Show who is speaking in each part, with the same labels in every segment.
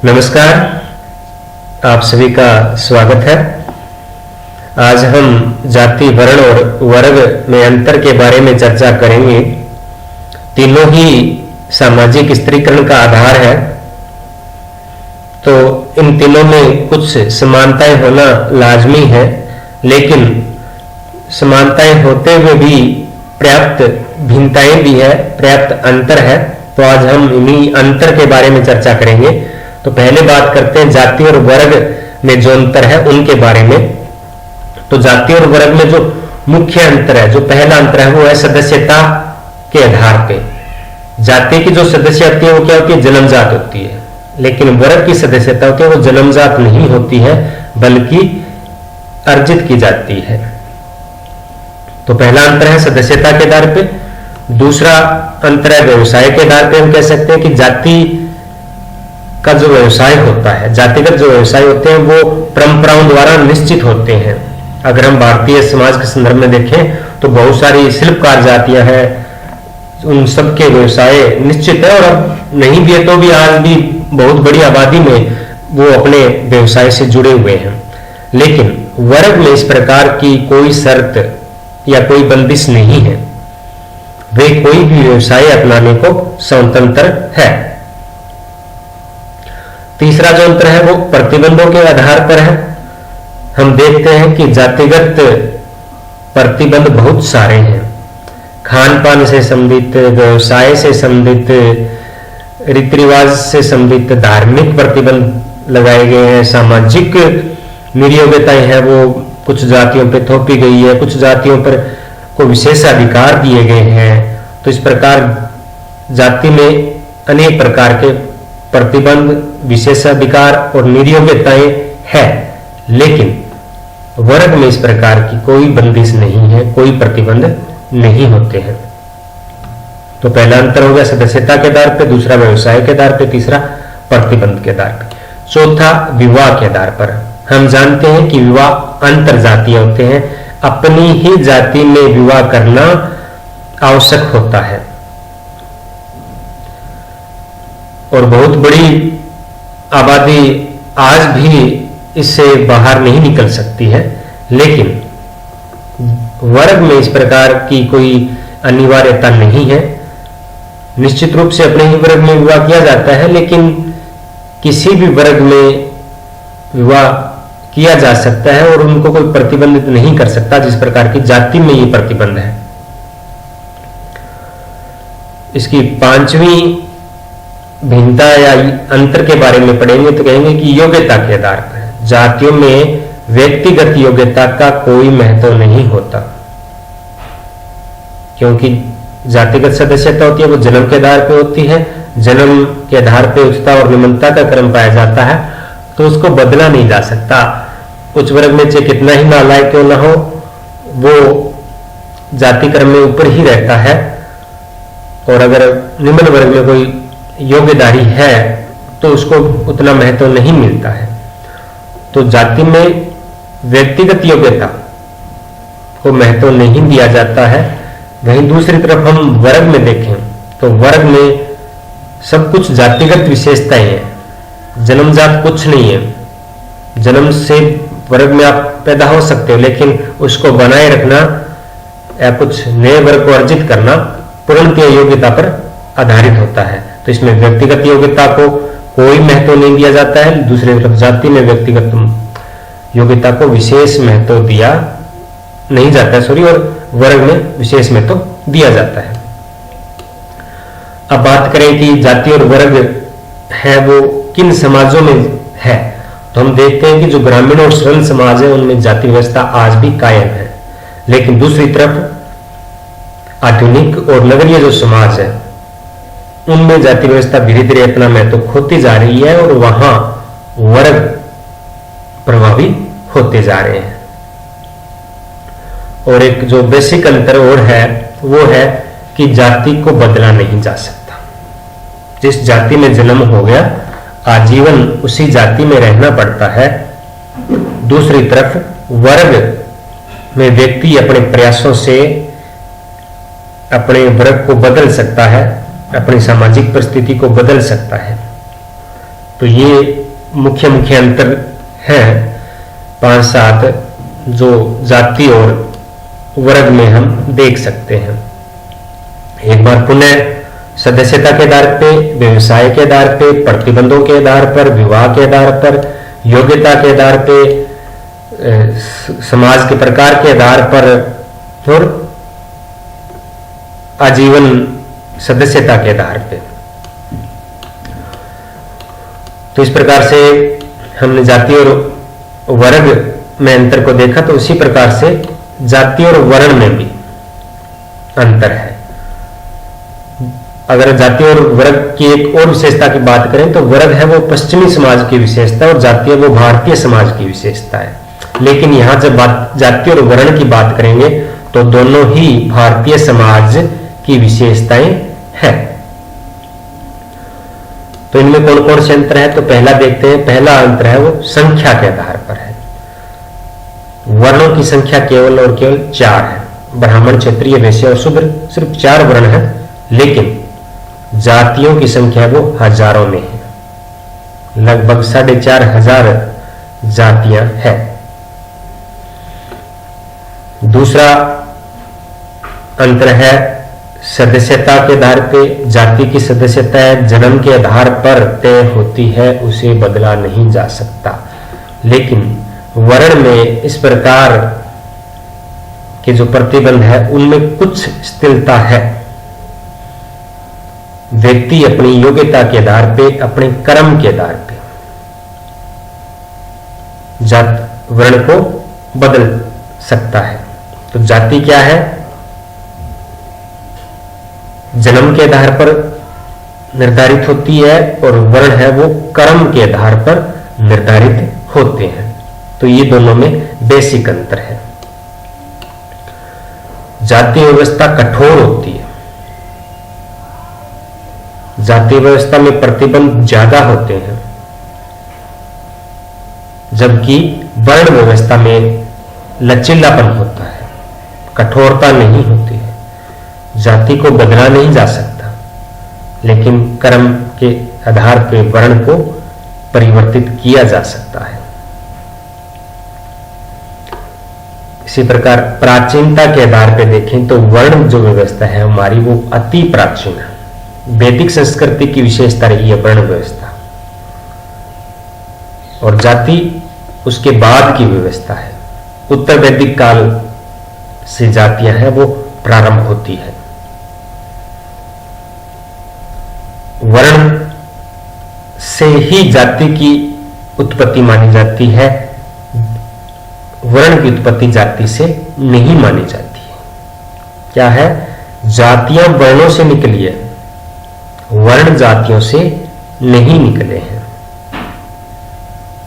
Speaker 1: नमस्कार, आप सभी का स्वागत है। आज हम जाति, वर्ण और वर्ग में अंतर के बारे में चर्चा करेंगे। तीनों ही सामाजिक स्त्रीकरण का आधार है, तो इन तीनों में कुछ समानताएं होना लाजमी है, लेकिन समानताएं होते हुए भी पर्याप्त भिन्नताएं भी है, पर्याप्त अंतर है। तो आज हम इन्हीं अंतर के बारे में चर्चा करेंगे। तो पहले बात करते हैं जाति और वर्ग में जो अंतर है उनके बारे में। तो जाति और वर्ग में जो मुख्य अंतर है, जो पहला अंतर है, वो है सदस्यता के आधार पे। जाति की जो सदस्य होती है वो क्या होती है? जन्मजात होती है। लेकिन वर्ग की सदस्यता होती है वो जन्मजात नहीं होती है, बल्कि अर्जित की जाती है। तो पहला अंतर है सदस्यता के आधार पे। दूसरा अंतर है व्यवसाय के आधार पे। हम कह सकते हैं कि जाति का जो व्यवसाय होता है, जातिगत जो व्यवसाय होते हैं वो परंपराओं द्वारा निश्चित होते हैं। अगर हम भारतीय समाज के संदर्भ में देखें तो बहुत सारी शिल्पकार जातियां हैं, उन सबके व्यवसाय निश्चित है, और अब नहीं भी है तो भी आज भी बहुत बड़ी आबादी में वो अपने व्यवसाय से जुड़े हुए हैं। लेकिन वर्ग में इस प्रकार की कोई शर्त या कोई बंदिश नहीं है, वे कोई भी व्यवसाय अपनाने को स्वतंत्र है। तीसरा जो अंतर है वो प्रतिबंधों के आधार पर है। हम देखते हैं कि जातिगत प्रतिबंध बहुत सारे हैं, खान पान से संबंधित, व्यवसाय से संबंधित, रीति रिवाज से संबंधित धार्मिक प्रतिबंध लगाए गए हैं। सामाजिक नियोग्यताएं हैं वो कुछ जातियों पर थोपी गई है, कुछ जातियों पर को विशेषाधिकार दिए गए हैं। तो इस प्रकार जाति में अनेक प्रकार के प्रतिबंध, विशेषाधिकार और नियोग्यताएं हैं, लेकिन वर्ग में इस प्रकार की कोई बंदिश नहीं है, कोई प्रतिबंध नहीं होते हैं। तो पहला अंतर हो गया सदस्यता के आधार पर, दूसरा व्यवसाय के आधार पर, तीसरा प्रतिबंध के आधार पर। चौथा विवाह के आधार पर। हम जानते हैं कि विवाह अंतर जातीय होते हैं, अपनी ही जाति में विवाह करना आवश्यक होता है और बहुत बड़ी आबादी आज भी इससे बाहर नहीं निकल सकती है। लेकिन वर्ग में इस प्रकार की कोई अनिवार्यता नहीं है। निश्चित रूप से अपने ही वर्ग में विवाह किया जाता है, लेकिन किसी भी वर्ग में विवाह किया जा सकता है और उनको कोई प्रतिबंधित नहीं कर सकता, जिस प्रकार की जाति में ये प्रतिबंध है। इसकी पांचवी भिन्नता या अंतर के बारे में पढ़ेंगे तो कहेंगे कि योग्यता के आधार पर। जातियों में व्यक्तिगत योग्यता का कोई महत्व नहीं होता, क्योंकि जातिगत सदस्यता होती है वो जन्म के आधार पर होती है। जन्म के आधार पर उच्चता और निम्नता का क्रम पाया जाता है, तो उसको बदला नहीं जा सकता। उच्च वर्ग में चाहे कितना ही नालायक क्यों ना हो, वो जाति क्रम में ऊपर ही रहता है, और अगर निम्न वर्ग में कोई योग्यधारी है तो उसको उतना महत्व नहीं मिलता है। तो जाति में व्यक्तिगत योग्यता को महत्व नहीं दिया जाता है। वहीं दूसरी तरफ हम वर्ग में देखें तो वर्ग में सब कुछ जातिगत विशेषताएं हैं, जन्मजात कुछ नहीं है। जन्म से वर्ग में आप पैदा हो सकते हो, लेकिन उसको बनाए रखना या कुछ नए वर्ग को अर्जित करना पूर्णतः योग्यता पर आधारित होता है। तो इसमें व्यक्तिगत योग्यता को कोई महत्व नहीं दिया जाता है। दूसरी तरफ जाति में व्यक्तिगत योग्यता को विशेष महत्व दिया नहीं जाता है, और वर्ग में विशेष महत्व दिया जाता है। अब बात करें कि जाति और वर्ग है वो किन समाजों में है, तो हम देखते हैं कि जो ग्रामीण और सरल समाज है उनमें जाति व्यवस्था आज भी कायम है। लेकिन दूसरी तरफ आधुनिक और नगरीय जो समाज है उनमें जाति व्यवस्था धीरे धीरे अपना महत्व खोती जा रही है और वहां वर्ग प्रभावी होते जा रहे हैं। और एक जो बेसिक अंतर और है वो है कि जाति को बदला नहीं जा सकता। जिस जाति में जन्म हो गया आजीवन उसी जाति में रहना पड़ता है। दूसरी तरफ वर्ग में व्यक्ति अपने प्रयासों से अपने वर्ग को बदल सकता है, अपनी सामाजिक परिस्थिति को बदल सकता है। तो ये मुख्य मुख्य अंतर है 5-7 जो जाति और वर्ग में हम देख सकते हैं। एक बार पुनः सदस्यता के आधार पे, व्यवसाय के आधार पे, प्रतिबंधों के आधार पर, विवाह के आधार पर, योग्यता के आधार पे, समाज के प्रकार के आधार पर और आजीवन सदस्यता के आधार पे। तो इस प्रकार से हमने जाति और वर्ग में अंतर को देखा, तो उसी प्रकार से जाति और वर्ण में भी अंतर है। अगर जाति और वर्ग की एक और विशेषता की बात करें तो वर्ग है वो पश्चिमी समाज की विशेषता और जाति है वो भारतीय समाज की विशेषता है। लेकिन यहां जब जाति और वर्ण की बात करेंगे तो दोनों ही भारतीय समाज की विशेषताएं हैं। तो इनमें कौन कौन से अंतर है, तो पहला देखते हैं। पहला अंतर है वो संख्या के आधार पर है। वर्णों की संख्या केवल और केवल 4 है। ब्राह्मण, क्षत्रिय, वैश्य और शूद्र सिर्फ 4 वर्ण है, लेकिन जातियों की संख्या वो हजारों में है। लगभग 4,500 जातियां हैं। दूसरा अंतर है सदस्यता के आधार पे। जाति की सदस्यता जन्म के आधार पर तय होती है, उसे बदला नहीं जा सकता। लेकिन वर्ण में इस प्रकार के जो प्रतिबंध है उनमें कुछ स्थिरता है। व्यक्ति अपनी योग्यता के आधार पे, अपने कर्म के आधार पे जात वर्ण को बदल सकता है। तो जाति क्या है, जन्म के आधार पर निर्धारित होती है और वर्ण है वो कर्म के आधार पर निर्धारित होते हैं। तो ये दोनों में बेसिक अंतर है। जाति व्यवस्था कठोर होती है। जाति व्यवस्था में प्रतिबंध ज्यादा होते हैं, जबकि वर्ण व्यवस्था में लचीलापन होता है, कठोरता नहीं होती है। जाति को बदला नहीं जा सकता, लेकिन कर्म के आधार पर वर्ण को परिवर्तित किया जा सकता है। इसी प्रकार प्राचीनता के आधार पर देखें तो वर्ण जो व्यवस्था है हमारी वो अति प्राचीन है। वैदिक संस्कृति की विशेषता रही है वर्ण व्यवस्था, और जाति उसके बाद की व्यवस्था है। उत्तर वैदिक काल से जातियां हैं वो प्रारंभ होती है। वर्ण से ही जाति की उत्पत्ति मानी जाती है। वर्ण की उत्पत्ति जाति से नहीं मानी जाती है। क्या है, जातियां वर्णों से निकली है, वर्ण जातियों से नहीं निकले हैं।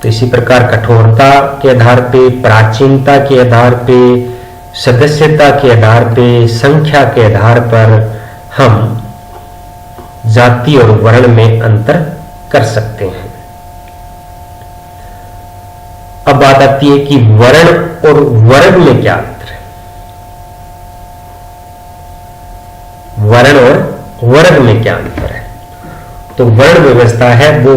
Speaker 1: तो इसी प्रकार कठोरता के आधार पे, प्राचीनता के आधार पे, सदस्यता के आधार पे, संख्या के आधार पर हम जाति और वर्ण में अंतर कर सकते हैं। अब बात आती है कि वर्ण और वर्ग में क्या अंतर है। वर्ण और वर्ग में क्या अंतर है, तो वर्ण व्यवस्था है वो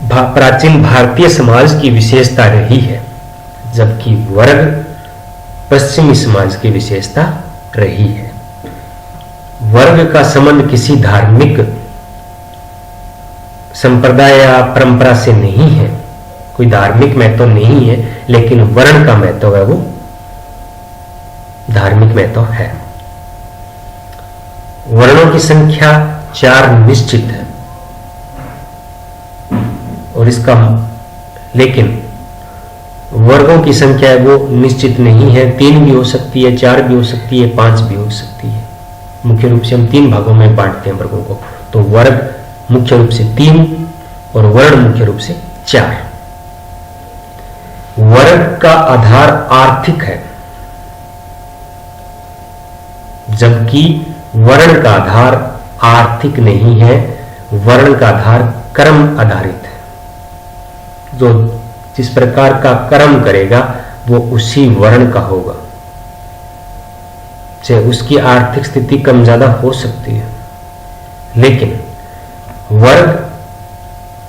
Speaker 1: प्राचीन भारतीय समाज की विशेषता रही है, जबकि वर्ग पश्चिमी समाज की विशेषता रही है। वर्ग का संबंध किसी धार्मिक संप्रदाय या परंपरा से नहीं है, कोई धार्मिक महत्व नहीं है, लेकिन वर्ण का महत्व है वो धार्मिक महत्व है। वर्णों की संख्या 4 निश्चित है, और इसका लेकिन वर्गों की संख्या है वो निश्चित नहीं है। 3 भी हो सकती है, 4 भी हो सकती है, 5 भी हो सकती है। मुख्य रूप से हम 3 भागों में बांटते हैं वर्गों को। तो वर्ग मुख्य रूप से 3 और वर्ण मुख्य रूप से 4। वर्ग का आधार आर्थिक है, जबकि वर्ण का आधार आर्थिक नहीं है। वर्ण का आधार कर्म आधारित है। जो जिस प्रकार का कर्म करेगा वो उसी वर्ण का होगा। चाहे उसकी आर्थिक स्थिति कम ज्यादा हो सकती है, लेकिन वर्ग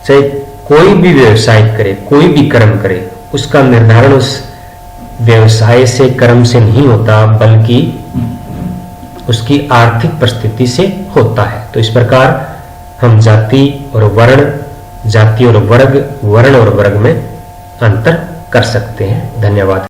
Speaker 1: चाहे कोई भी व्यवसाय करे, कोई भी कर्म करे, उसका निर्धारण उस व्यवसाय से, कर्म से नहीं होता, बल्कि उसकी आर्थिक परिस्थिति से होता है। तो इस प्रकार हम जाति और वर्ण, जाति और वर्ग, वर्ण और वर्ग में अंतर कर सकते हैं। धन्यवाद।